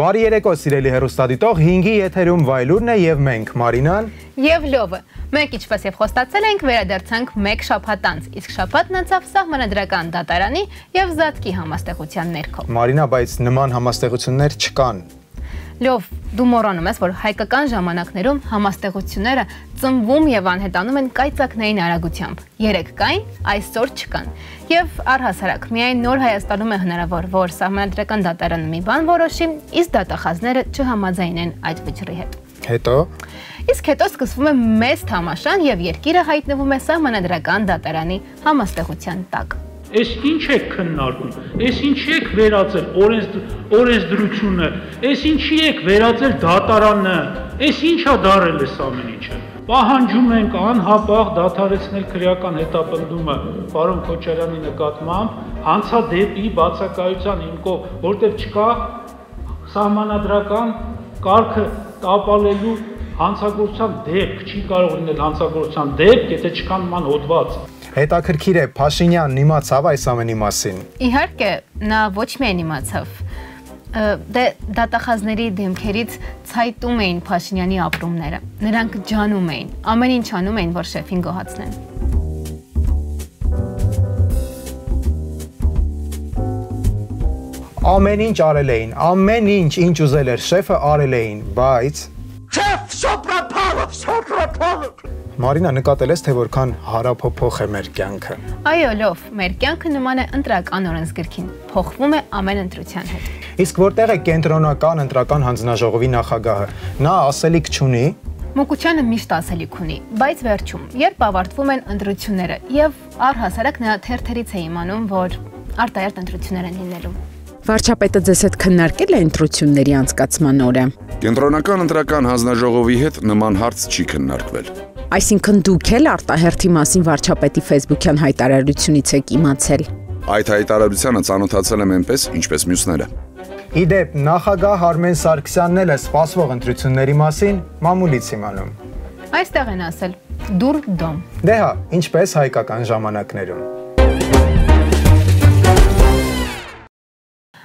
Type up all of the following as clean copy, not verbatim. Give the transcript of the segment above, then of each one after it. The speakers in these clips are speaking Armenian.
Բարի երեկո, սիրելի հեռուստադիտող, 5-ի եթերում Վայլուրն է եւ մենք, Մարինան եւ Լյովը։ Մենք ինչպես եւ խոստացել ենք, վերադարձանք մեկ շաբաթ անց, իսկ շաբաթն անցավ Սահմանադրական դատարանի եւ Զատկի համաստեղության ներքո։ Մարինա, բայց նման համաստեղություններ չկան։ Լյով, դու մոռանում ես, որ հայկական ժամանակներում համաստեղությունները ծնվում եւ անհետանում են կայծակնային արագությամբ։ Երեք կային, այսօր չկան։ Եվ առհասարակ, միայն նոր Հայաստանում է հնարավոր, որ Սահմանադրական դատարանը մի բան որոշի, իսկ դատախազները չհամաձայնեն այդ վճռի հետ։ Հետո Իսկ հետո սկսվում է մեծ թամաշան եւ երկիրը հայտնվում է Սահմանադրական դատարանի համաստեղության տակ։ Այս ինչ եք քննարկում, այս ինչի եք վերածել օրենսդրությունը, այս ինչի եք վերածել դատարանը, այս ինչա դարել էս ամեն ինչը։ Պահանջում ենք անհապաղ դադարեցնել քրեական հետապնդումը պարոն Քոչարյանի նկատմամբ, հանցադեպի բացակայության հիմքով, որտեղ չկա սահմանադրական կարգը տապալելու հանցագործության դեպք, չի կարող լինել հանցագործության դեպք, եթե չկան նման հոդված։ Հետաքրքիր է, Փաշինյանն իմացավ այս ամենի մասին։ Իհարկե, նա ոչ միայն իմացավ, դե դատախազների դեմքերից ցայտում էին Փաշինյանի ապրումները, նրանք ջանում էին, ամեն ինչ անում էին, որ շեֆին գոհացնեն։ Ամեն ինչ արել էին, ամեն ինչ ուզել էր շեֆը արել էին, բայց Մարինա, նկատել ես, թե որքան հարափոփոխ է մեր կյանքը։ Այո, Լով, մեր կյանքը նման է ընտրական օրենսգրքին, փոխվում է ամեն ընտրության հետ։ Իսկ որտեղ է կենտրոնական ընտրական հանձնաժողովի նախագահը։ Նա ասելիք չունի։ Մուկուչյանը միշտ ասելիք ունի, բայց վերջում, երբ ավարտվում են ընտրությունները, եւ առհասարակ նա թերթերից է իմանում, որ արտահերթ ընտրություններ են լինելու։ Վարչապետը ձեզ հետ քննարկել է ընտրությունների անցկացման օրը։ Կենտրոնական ընտրական հանձնաժողովի հետ նման հարց չի քննարկվել։ Այսինքն դուք էլ արտահերթի մասին վարչապետի Facebook-յան հայտարարությունից եք իմացել։ Այդ հայտարարությանը ծանոթացել եմ այնպես, ինչպես մյուսները։ Իդեպ, նախագահ Արմեն Սարգսյանն էլ է սպասվող ընտրությունների մասին մամուլից իմանում։ Այստեղ են ասել՝ դուր դոմ։ Դե հա, ինչպես հայկական ժամանակներում։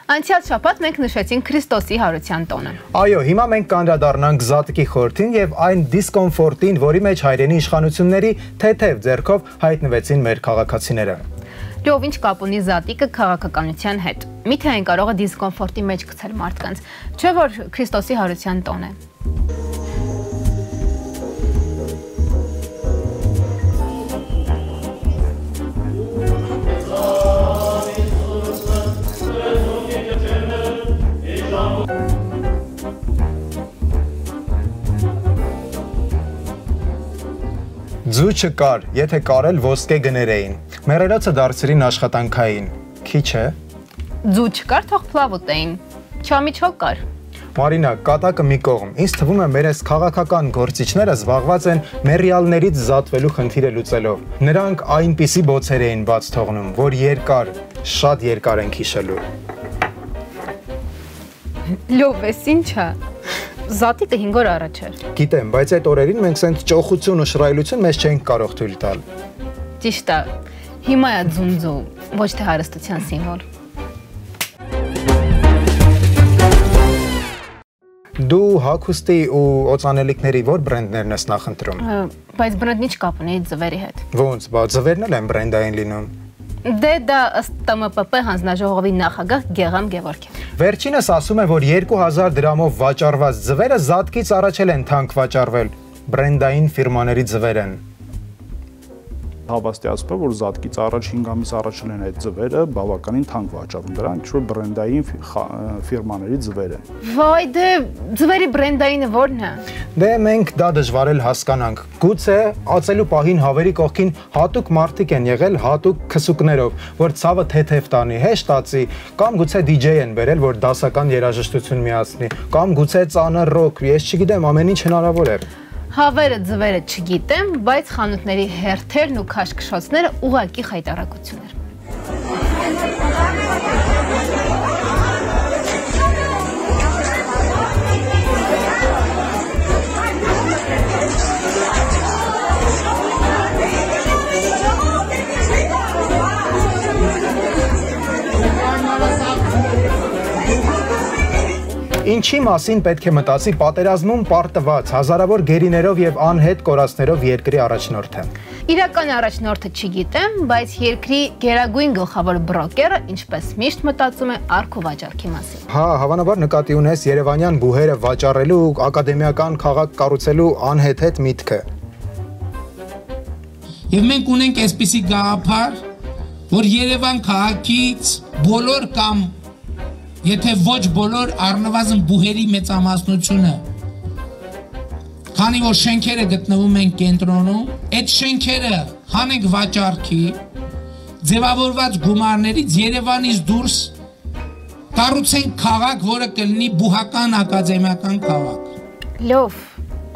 Անցյալ շաբաթ մենք նշեցինք Քրիստոսի հարության տոնը։ Այո, հիմա մենք կանդրադառնանք Զատկի խորհրդին եւ այն դիսկոմֆորտին, որի մեջ հայրենի իշխանությունների թեթև ձեռքով հայտնվեցին մեր քաղաքացիները։ Լյով, ինչ կապ ունի Զատիկը քաղաքականության հետ։ Միթե այն կարող է դիսկոմֆորտի մեջ գցել մարդկանց, չէ՞ որ Քրիստոսի հարության տոն է։ Ձու չկար, եթե կարել ոսկե գներ էին։ Մեռելոցը դարձրին աշխատանքային։ Քիչ է։ Ձու չկար, թող փլավուտ էին։ Չամիչոկ կար։ Մարինա, կատակը մի կողմ։ Ինձ թվում է մեր այս քաղաքական գործիչները զբաղված են մեռյալներից զատվելու խնդիրը լուծելով։ Նրանք այնպիսի բոցեր էին բաց թողնում, որ երկար, շատ երկար են քիշելու։ Լյով, էս ինչա։ Զատիկը 5 օր առաջ էր։ Գիտեմ, բայց այդ օրերին մենք սենց ճոխություն ու շռայլություն մեզ չենք կարող թույլ տալ։ Ճիշտ է։ Հիմա է ձունձու, ոչ թե հարստության սիմվոլ։ Դու հագուստի ու օծանելիքների որ բրենդներն ես նախընտրում։ Բայց բրենդն ինչ կապ ունի ձվերի հետ։ Ոնց, բա ձվերն էլ են բրենդային լինում։ Դե դա ըստ ՏՄՊՊ հանձնաժողովի նախագահ Գեգամ Գևորգյան։ Վերջինս ասում է, որ 2000 դրամով վաճառված ձվերը Զատկից առաջ են թանկ վաճառվել, բրենդային ֆիրմաների ձվեր են։ Հավաստիացնում է, որ Զատկից առաջ 5 ամիս առաջ են այդ ձվերը բավականին թանկ վաճառվում, դրանք ինչ-որ բրենդային ֆիրմաների ձվեր են։ Վայ, դե ձվերի բրենդայինը ո՞րն է։ Դե մենք դա դժվար էլ հասկանանք։ Գուցե ածելու պահին հավերի կողքին հատուկ մարդիկ են եղել հատուկ քսուկներով, որ ցավը թեթև տանի, հեշտ ածի, կամ գուցե DJ են բերել, որ դասական երաժշտություն միացնի, կամ գուցե ծանր ռոք, ես չգիտեմ, ամեն ինչ հնարավոր է։ Հավերը ձվերը չգիտեմ, բայց խանութների հերթերն ու քաշքշոցները ուղղակի խայտառակություն էր։ Ինչ Ինչի մասին պետք է մտածի պատերազմում պարտված հազարավոր գերիներով եւ անհետ կորածներով երկրի առաջնորդը։ Իրական առաջնորդը չգիտեմ, բայց երկրի գերագույն գլխավոր բրոկերը ինչպես միշտ մտածում է արք ու վաճառքի մասին։ Հա, հավանաբար նկատի ունես Երևանյան բուհերը վաճառելու, ակադեմիական քաղաք կառուցելու անհետ միտքը։ Եվ մենք ունենք այսպիսի գաղափար, որ Երևան քաղաքից բոլոր կամ եթե ոչ բոլոր առնվազն բուհերի մեծամասնությունը, քանի որ շենքերը գտնվում են կենտրոնում, այդ շենքերը հանենք վաճառքի, ձևավորված գումարներից Երևանից դուրս կառուցենք քաղաք, որը կլինի բուհական ակադեմիական քաղաք։ Լավ,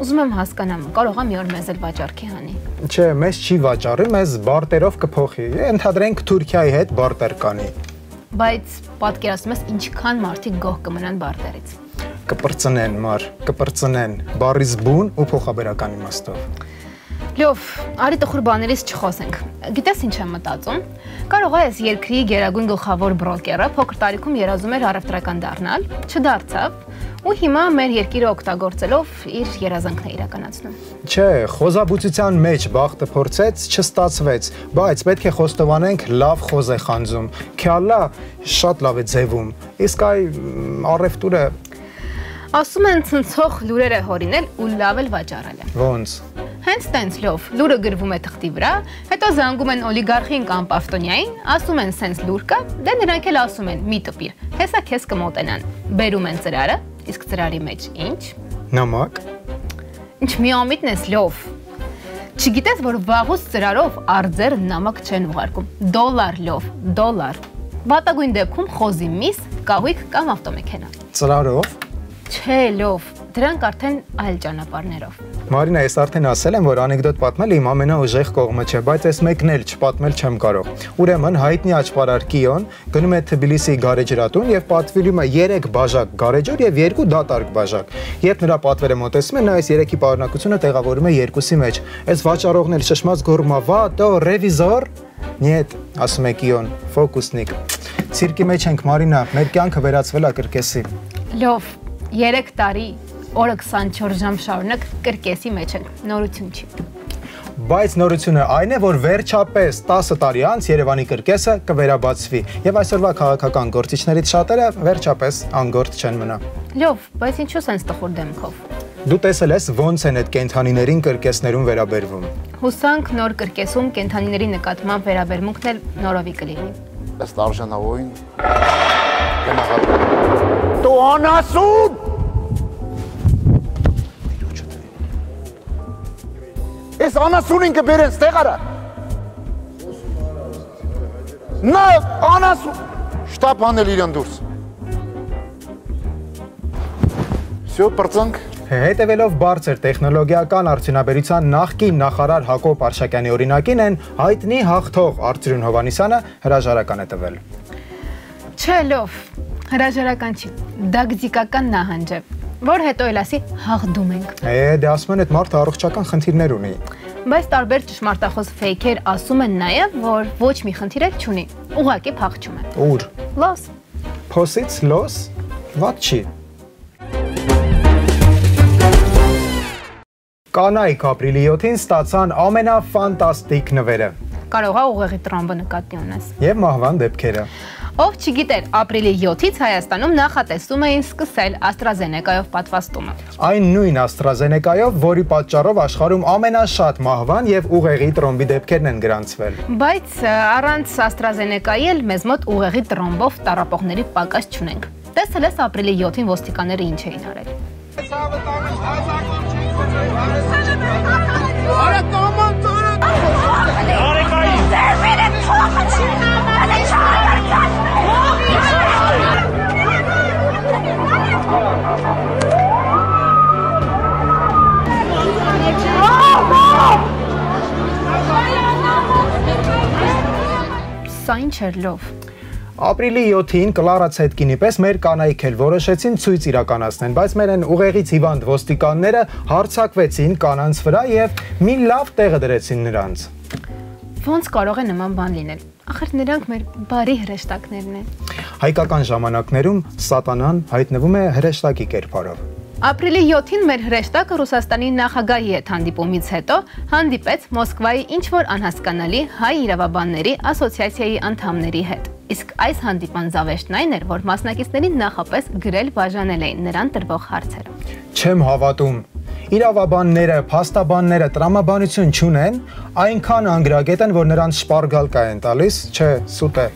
ուզում եմ հասկանամ, կարող է մի օր մեզ էլ վաճառքի հանի։ Չէ, մեզ չի վաճառի, մեզ բարտերով կփոխի։ Ընդհանրենք Թուրքիայի հետ բարտեր կանի։ Բայց պատկերացնում ես ինչքան մարդիկ գոհ կմնան բարտերից։ Կպրծնեն, կպրծնեն, բառից բուն ու փոխաբերական իմաստով։ Լավ, արի տխուր բաներից չխոսենք։ Գիտես ինչ եմ մտածում։ Կարող է այս երկրի գերագույն գլխավոր բրոկերը փոքր տարիքում երազում էր առևտրական դառնալ, չդարձավ, ու հիմա մեր երկիրը օգտագործելով իր երազանքն է իրականացնում։ Չէ, խոզաբուծության մեջ բախտը փորձեց, չստացվեց, բայց պետք է խոստովանենք, լավ խոզ է խանձում։ Քյալա շատ լավ է ձևում։ Իսկ այ առևտուրը ասում են ցնցող լուրեր է հորինել ու լավ էլ վաճառել է։ Ոնց։ Հենց տենց լով, լուրը գրվում է թղթի վրա, հետո զանգում են օլիգարխին կամ պաշտոնյային, ասում են սենց լուր կա, դե նրանք էլ ասում են մի տպիր, հեսա քեզ կմոտենան, բերում են ծրարը, իսկ ծրարի մեջ ինչ։ Նամակ։ Ինչ միամիտն ես լով։ Չգիտես, որ վաղուց ծրարով արձեր նամակ չեն ուղարկում, դոլար լով, դոլար։ Վատագույն դեպքում խոզի միս, կահույք կամ ավտոմեքենա։ Ծրարով։ Չէ, լով, դրանք արդեն այլ ճանապարհներով։ Մարինա, ես արդեն ասել եմ, որ անեկդոտ պատմելը իմ ամենաուժեղ կողմը չէ, բայց այս մեկն էլ չպատմել չեմ կարող։ Ուրեմն հայտնի աճպարար Կիոն գնում է Թբիլիսի գարեջրատուն եւ պատվիրում է 3 բաժակ գարեջուր եւ 2 դատարկ բաժակ։ Երբ նրա պատվերը մոտեցնում է, նա այս 3-ի պարունակությունը տեղավորում է 2-ի մեջ։ Այս վաճառողն էլ շշմած գոռում է. «Վա, տո ռևիզոր»։ Նիետ, ասում է Կիոն, ֆոկուսնիկ։ Ցիրկի մեջ ենք, Մարինա, մեր կյանքը վերածվել է կրկեսի։ Լով, 3 տարի օրը 24 ժամ շարունակ կրկեսի մեջ ենք, նորություն չի։ Բայց նորությունը այն է, որ վերջապես 10 տարի անց Երևանի կրկեսը կվերաբացվի եւ այսօրվա քաղաքական գործիչներից շատերը վերջապես անգործ չեն մնա։ Լավ, բայց ինչու սենց տխուր դեմքով։ Դու տեսել ես ոնց են այդ կենթանիներին կրկեսներում վերաբերվում։ Հուսանք նոր կրկեսում կենթանիների նկատմամբ վերաբերմունքն էլ նորովի կլինի։ Ըստ արժանավորին Դու անասուն Ես անասունին կբերեն ստեղ արա Նա անասուն Շտապ անել իրան դուրս Всё, պրծանք Հետևելով բարձր տեխնոլոգիական արդյունաբերության նախկին նախարար Հակոբ Արշակյանի օրինակին են հայտնի հաղթող Արծրուն Հովհաննիսյանը հրաժարական է տվել։ Չէ, լավ, հրաժարական չի, դագձիկական նահանջ է, որ հետո էլ ասի հաղթում ենք։ Դե ասում են այդ մարդը առողջական խնդիրներ ունի։ Բայց տարբեր ճշմարտախոս ֆեյքեր ասում են նաև, որ ոչ մի խնդիր էլ չունի, ուղղակի փախչում է։ Ուր։ Լոս։ Փոսից լոս, ված չի։ Կանայք ապրիլի 7-ին ստացան ամենաֆանտաստիկ նվերը։ Կարող է ուղեղի տրամբը նկատի ունես։ Եվ մահվան դեպքերը։ Ով չգիտեր, ապրիլի 7-ից Հայաստանում նախատեսում էին սկսել AstraZeneca-ով պատվաստումը։ Այն նույն AstraZeneca-ով, որի պատճառով աշխարհում ամենաշատ մահվան եւ ուղեղի տրոմբի դեպքերն են գրանցվել։ Բայց առանց AstraZeneca-ի էլ մեզ մոտ ուղեղի տրոմբով տառապողների պակաս չունենք։ Տեսել ես ապրիլի 7-ին ոստիկանները ինչ էին արել։ Սա ինչ էր լով։ Ապրիլի 7-ին Կլարա Ցետկինի պես մեր կանայք էլ որոշեցին ցույց իրականացնել, բայց մեր այն ուղեղից հիվանդ ոստիկանները հարձակվեցին կանանց վրա եւ մի լավ տեղը դրեցին նրանց։ Ոնց կարող է նման բան լինել։ Ախր նրանք մեր բարի հրեշտակներն են։ Հայկական ժամանակներում սատանան հայտնվում է հրեշտակի կերպարով։ Ապրիլի 7-ին մեր հրեշտակը Ռուսաստանի նախագահի հետ հանդիպումից հետո հանդիպեց Մոսկվայի ինչ-որ անհասկանալի հայ իրավաբանների ասոցիացիայի անդամների հետ։ Իսկ այս հանդիպան զավեշտն այն էր, որ մասնակիցներին նախապես գրել բաժանել էին նրան տրվող հարցերը։ Չեմ հավատում։ Իրավաբանները, փաստաբանները տրամաբանություն չունեն, այնքան անգրագետ են, որ նրանց շպարգալկա են տալիս, չէ, սուտ է։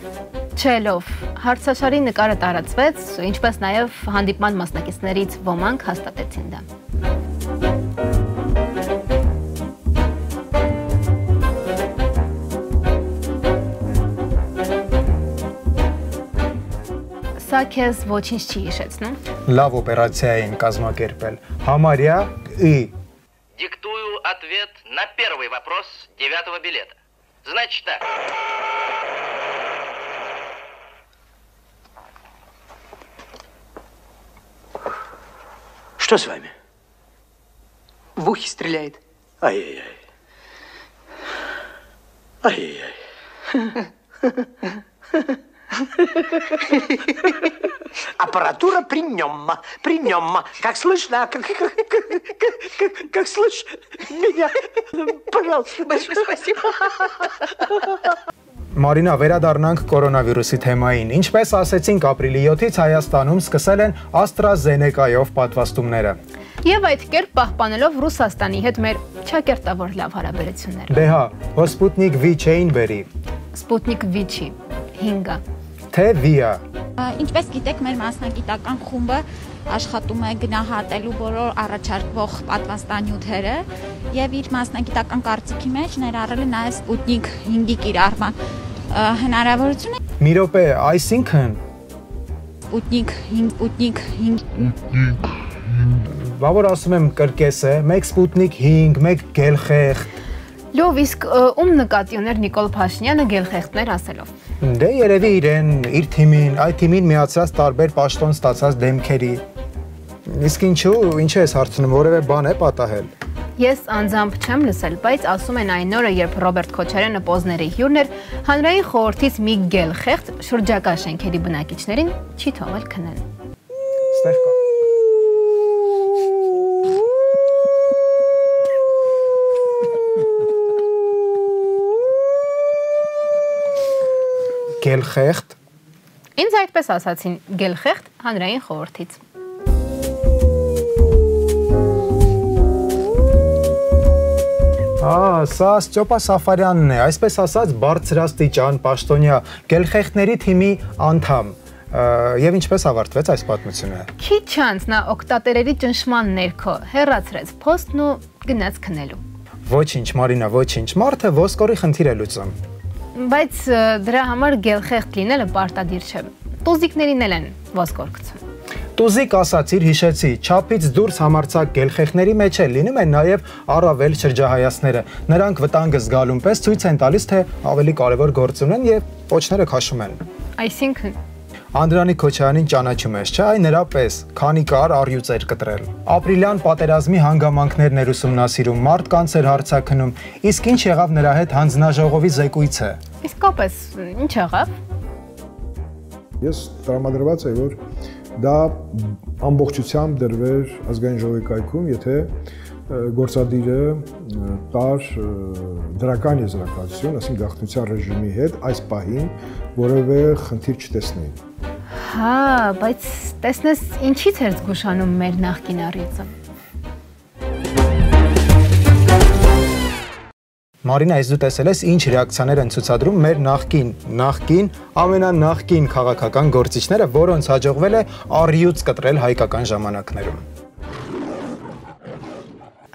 Չէ, լավ, հարցաշարի նկարը տարածվեց, ինչպես նաև հանդիպման մասնակիցներից ոմանք հաստատեցին դա։ Սա քեզ ոչինչ չի հիշեցնում։ Լավ օպերացիա էին կազմակերպել։ Համարյա ի։ Диктую ответ на первый вопрос 9-го билета. Значит так. Что с вами? В ухе стреляет. Ай-яй-яй. Ай-яй-яй. Аппаратура при нем. Как слышно, как слышь меня. Пожалуйста. Большое спасибо. Մարինա, վերադառնանք կորոնավիրուսի թեմային։ Ինչպես ասեցինք, ապրիլի 7-ից Հայաստանում սկսել են AstraZeneca-ով պատվաստումները։ Եվ այդ կերպ պահպանելով Ռուսաստանի հետ մեր չակերտավոր լավ հարաբերությունները։ Դե հա, որ Sputnik V չէին բերի։ Sputnik V-ի 5-ը։ Թե V-ը։ Ինչպես գիտեք, մեր մասնագիտական խումբը աշխատում է գնահատելու բոլոր առաջարկվող պատվաստանյութերը եւ իր մասնագիտական կարծիքի մեջ ներառել է նաեւ Sputnik 5-ի կիրառման հնարավորությունը։ Մի րոպե, այսինքն Sputnik 5 Բա որ ասում եմ կրկես է, մեկ Sputnik 5, մեկ գելխեղտ։ Լավ, իսկ ում նկատի ուներ Նիկոլ Փաշինյանը գելխեղտներ ասելով։ Դե երևի իրեն, իր թիմին, այդ թիմին միացած տարբեր պաշտոն ստացած դեմքերի։ Իսկ ինչու ես հարցնում, որևէ բան է պատահել։ Ես անձամբ չեմ լսել, բայց ասում են այն օրը, երբ Ռոբերտ Քոչարյանը Պոզների հյուրն էր, հանրային խորհրդից մի գելխեղտ շրջակա շենքերի բնակիչներին չի թողել քնեն։ Ստեղ կա։ Գելխեղտ։ Ինձ այդպես ասացին, գելխեղտ հանրային խորհրդից։ Սա Ստյոպա Սաֆարյանն է, այսպես ասած բարձրաստիճան պաշտոնյա գելխեղտների թիմի անդամ։ Եվ ինչպես ավարտվեց այս պատմությունը։ Քիչ անց նա օկտատերերի ճնշման ներքո հեռացրեց փոստն ու գնաց քնելու։ Ոչինչ, Մարինա, ոչինչ, մարդը ոսկորի խնդիր է լուծում։ Բայց դրա համար գելխեղտ լինելը պարտադիր չէ։ Տուզիկներին էլ են ոսկոր գցում։ Տուզիկ ասացիր հիշեցի, չափից դուրս համարցակ գելխեղտների մեջ է լինում են նաև առավել շրջահայացները։ Նրանք վտանգը զգալուն պես ցույց են տալիս, թե ավելի կարևոր գործ ունեն եւ պոչները քաշում են։ Այսինքն Անդրանիկ Քոչարյանին ճանաչում ես, չէ՞, այն նրա պես, քանի կար առյուծ էր կտրել։ Ապրիլյան պատերազմի հանգամանքներն էր ուսումնասիրում, մարդկանց էր հարցաքնում, իսկ ինչ եղավ նրա հետ հանձնաժողովի զեկույցը։ Իսկապես, ինչ եղավ։ Ես տրամադրված եմ, որ դա ամբողջությամբ դրվեր ազգային ժողովի կայքում, եթե գործադիրը տար դրական եզրակացություն, ասենք գաղտնիության ռեժիմի հետ այս պահին որևէ խնդիր չտեսնեին։ Հա, բայց տեսնես ինչից էր զգուշանում մեր նախկին առյուծը։ Մարինա, ես դու տեսել ես ինչ ռեակցիաներ են ցուցադրում մեր նախկին ամենանախկին քաղաքական գործիչները, որոնց հաջողվել է առյուծ կտրել հայկական ժամանակներում։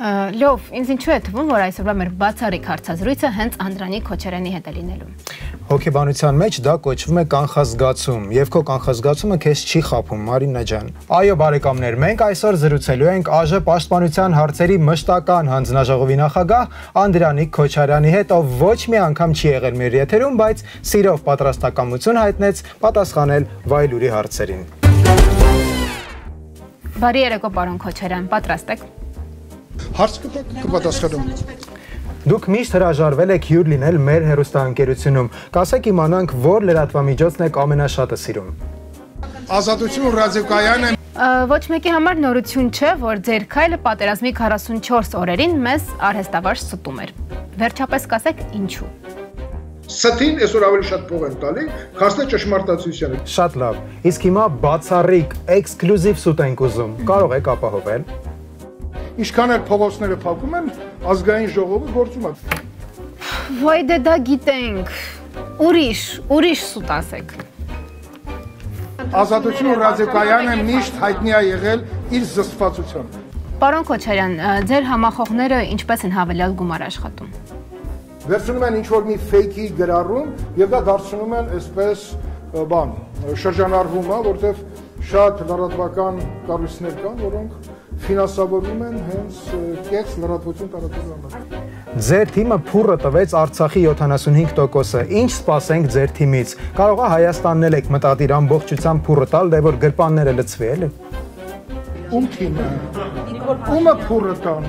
Լավ, ինձ ինչու է թվում, որ այսօրվա մեր բացառիկ հարցազրույցը հենց Անդրանիկ Քոչարյանի հետ է լինելու։ Հոգեբանության մեջ դա կոչվում է կանխազգացում, եւ քո կանխազգացումը քեզ չի խաբում, Մարինա ջան։ Այո, բարեկամներ, մենք այսօր զրուցելու ենք ԱԺ պաշտպանության հարցերի մշտական հանձնաժողովի նախագահ Անդրանիկ Քոչարյանի հետ, ով ոչ մի անգամ չի եղել մեր եթերում, բայց սիրով պատրաստակամություն հայտնեց պատասխանել վայլուրի հարցերին։ Բարի երեկո, պարոն Քոչարյան, պատրաստ եք։ Հարց կպատասխանեմ։ Դուք միշտ հրաժարվել եք հյուր լինել մեր հեռուստաընկերությունում։ Կասեք իմանանք, որ լրատվամիջոցն եք ամենաշատը սիրում։ Ազատություն ռադիոկայանը Ոչ մեկի համար նորություն չէ, որ ձեր քայլը պատերազմի 44 օրերին մեզ արհեստավարժ ստում էր։ Վերջապես կասեք ինչու։ Ստին այսօր ավելի շատ փող են տալի, քան ճշմարտացիությանը։ Շատ լավ։ Իսկ հիմա բացառիկ էքսկլյուզիվ սուտ ենք ուզում։ Կարող եք ապահովել։ Ինչքան էլ փողոցները փակում են, ազգային ժողովը գործում է։ Վայ դե դա գիտենք։ Ուրիշ սուտ ասեք։ Ազատություն ռադիոկայանը միշտ հայտնի է եղել իր զսպվածությամբ։ Պարոն Քոչարյան, ձեր համախոհները ինչպես են հավելյալ գումար աշխատում։ Վերցնում են ինչ-որ մի ֆեյքի գրառում եւ դա դարձնում են այսպես բան, շրջանառվում է, որտեղ շատ լրատվական կառույցներ կան, որոնք ֆինանսավորվում են հենց կեղծ լրատվություն տարածելու համար։ Ձեր թիմը փուռը տվեց Արցախի 75%-ը։ Ինչ սպասենք ձեր թիմից։ Կարող է Հայաստանն էլ եք մտադիր ամբողջությամբ փուռը տալ, դե որ գրպանները լցվի, էլի։ Ում թիմը։ Ումը փուռը տան։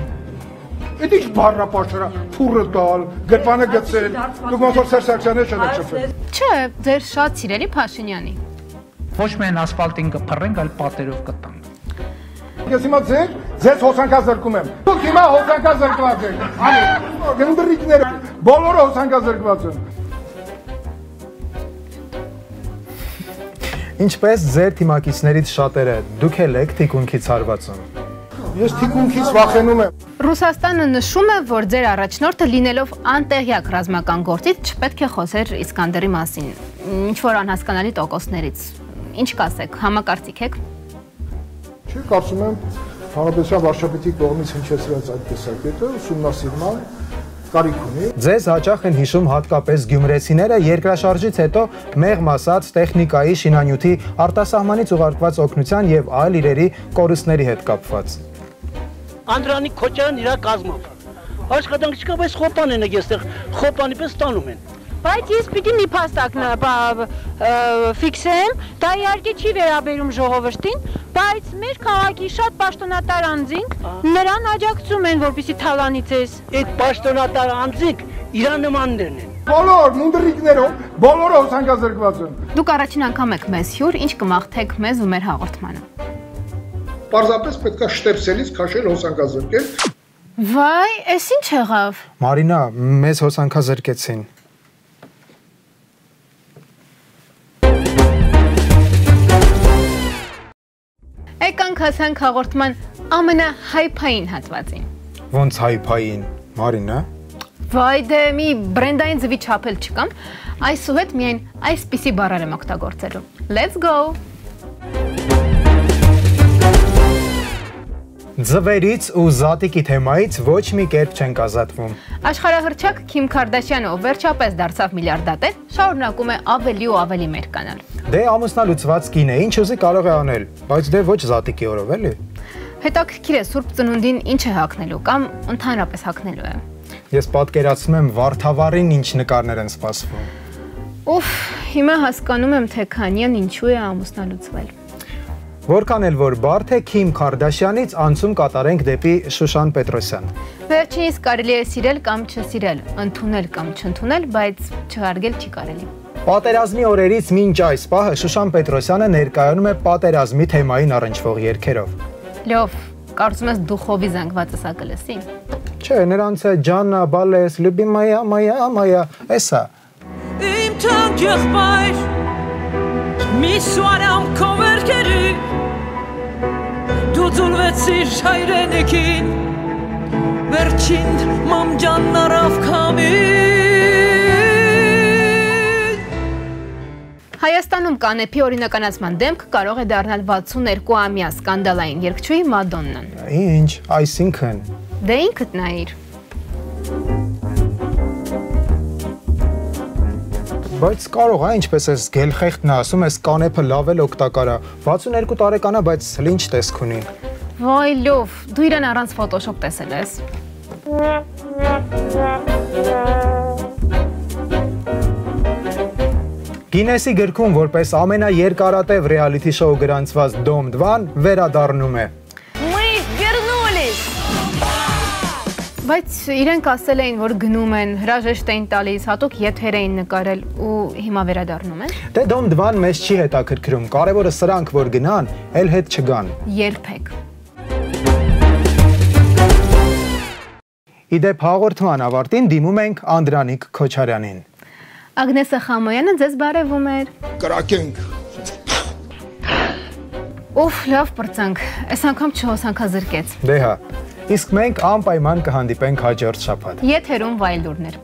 Էդի բառապաշարա փուռը տալ, գրպանը գցել, դուք ոնց որ Սերսակյանը չեք շփվել։ Չէ, ձեր շատ սիրելի Փաշինյանի։ Ոչ միայն ասֆալտին կփռենք, այլ պատերով կտանք։ Ես հիմա ձեզ հոսանքազրկում եմ։ Դուք հիմա հոսանքազրկված եք։ Անի, գնդրիկները բոլորը հոսանքազրկված են։ Ինչպես ձեր թիմակիցներից շատերը, դուք էլ եք թիկունքից հարվածում։ Ես թիկունքից վախենում եմ։ Ռուսաստանը նշում է, որ ձեր առաջնորդը լինելով անտեղյակ ռազմական գործից չպետք է խոսեր Իսկանդերի մասին, ինչ որ անհասկանալի տոկոսներից։ Ինչ կասեք, համակարծիք եք։ Չի, կարծում եմ, Հանրապետության վարչապետի կողմից հնչեցրած այդ տեսակետը ուսումնասիրման կարիք ունի։ Ձեզ հաճախ են հիշում հատկապես գյումրեցիները երկրաշարժից հետո մեղմ ասած տեխնիկայի, շինանյութի, արտասահմանից ուղարկված օգնության եւ այլ իրերի կորուստների հետ կապված։ Անդրանիկ Քոչարյան իր կազմով։ Աշխատանք չկա, բայց խոպան են այստեղ, խոպանի պես ստանում են։ Բայց ես պիտի մի փաստակ ֆիքսեմ, դա իհարկե չի վերաբերում ժողովրդին, բայց մեր քաղաքի շատ պաշտոնատար անձինք նրան աջակցում են, որպեսզի թալանիցես։ Այդ պաշտոնատար անձինք իր նմաններն են։ Բոլոր մունդրիկներով, բոլորը հոսանքազրկված են։ Դուք առաջին անգամ եք մեզ հյուր, ինչ կմաղթեք մեզ ու մեր հաղորդմանը։ Պարզապես պետք է շտեպսելից քաշել հոսանքազրկել։ Վայ, էս ինչ եղավ։ Մարինա, մեզ հոսանքազրկեցին։ Եկանք հասանք հաղորդման ամենահայփային հատվածին։ Ոնց հայփային, Մարինա։ Վայ դե մի բրենդային ձվի չափել չկամ, այսուհետ միայն այսպիսի բառեր եմ օգտագործելու։ Let's go։ Ձվերից ու զատիկի թեմայից ոչ մի կերպ չենք ազատվում։ Աշխարհահռչակ Քիմ Քարդաշյանը, ով վերջապես դարձավ միլիարդատեր, շարունակում է ավելի ու ավելի մերկանալ։ Դե ամուսնալուծված կին է, ինչ ուզի կարող է անել, բայց դե ոչ զատիկի օրով էլի։ Հետաքրքիր է Սուրբ Ծնունդին ինչ է հագնելու կամ ընդհանրապես հագնելու է։ Ես պատկերացնում եմ Վարդավառին ինչ նկարներ են սպասվում։ Ուֆ, հիմա հասկանում եմ, թե Քանյան ինչու է ամուսնալուծվել։ Որքան էլ որ բարդ է, Քիմ Քարդաշյանից անցում կատարենք դեպի Շուշան Պետրոսյան։ Վերջինիս կարելի է սիրել կամ չսիրել, ընդունել կամ չընդունել, բայց չհարգել չի կարելի։ Պատերազմի օրերից մինչ այս պահը Շուշան Պետրոսյանը ներկայանում է պատերազմի թեմային առնչվող երգերով։ Լավ, կարծում ես դուխովի զանգվածը սա կլսի։ Չէ, նրանց է Ջաննա Բալես, Լյուբիմայա, մայա, էսա։ Իմ թանկ եղբայր, մի սուարամ քո վերքերի, դու ձուլվեցիր հայրենիքին, վերջին մամջանն առավ քամին։ Հայաստանում կանեփի օրինականացման դեմք կարող է դառնալ 62-ամյա սկանդալային երգչուհի Մադոննան։ Ինչ, այսինքն։ Դե ինքդ նայիր։ Բայց կարող է, ինչպես ես գելխեղտն ասում, ես կանեփը լավ էլ օգտակար է։ 62 տարեկան է, բայց ինչ տեսք ունի։ Վայ լավ, դու իրեն առանց Photoshop տեսել ես։ Գինեսի գրքում որպես ամենաերկարատև ռեալիթի շոու գրանցված Դոմ 2-ն վերադառնում է։ Мы вернулись! Բայց իրենք ասել էին, որ գնում են, հրաժեշտ էին տալիս, հատուկ եթեր էին նկարել ու հիմա վերադառնում են։ Դե դոմ դվան մեզ չի հետաքրքրում, կարևորը սրանք, որ գնան, էլ հետ չգան։ Երբեք։ Իդեպ հաղորդման ավարտին դիմում ենք Անդրանիկ Քոչարյանին։ Ագնեսա Խամոյանը ձեզ բարևում էր։ Կրակենք։ Օֆ, լավ պրծանք, այս անգամ չհոսանքազրկեց։ Դե հա, իսկ մենք անպայման կհանդիպենք հաջորդ շաբաթ։ Եթերում վայելուրներ։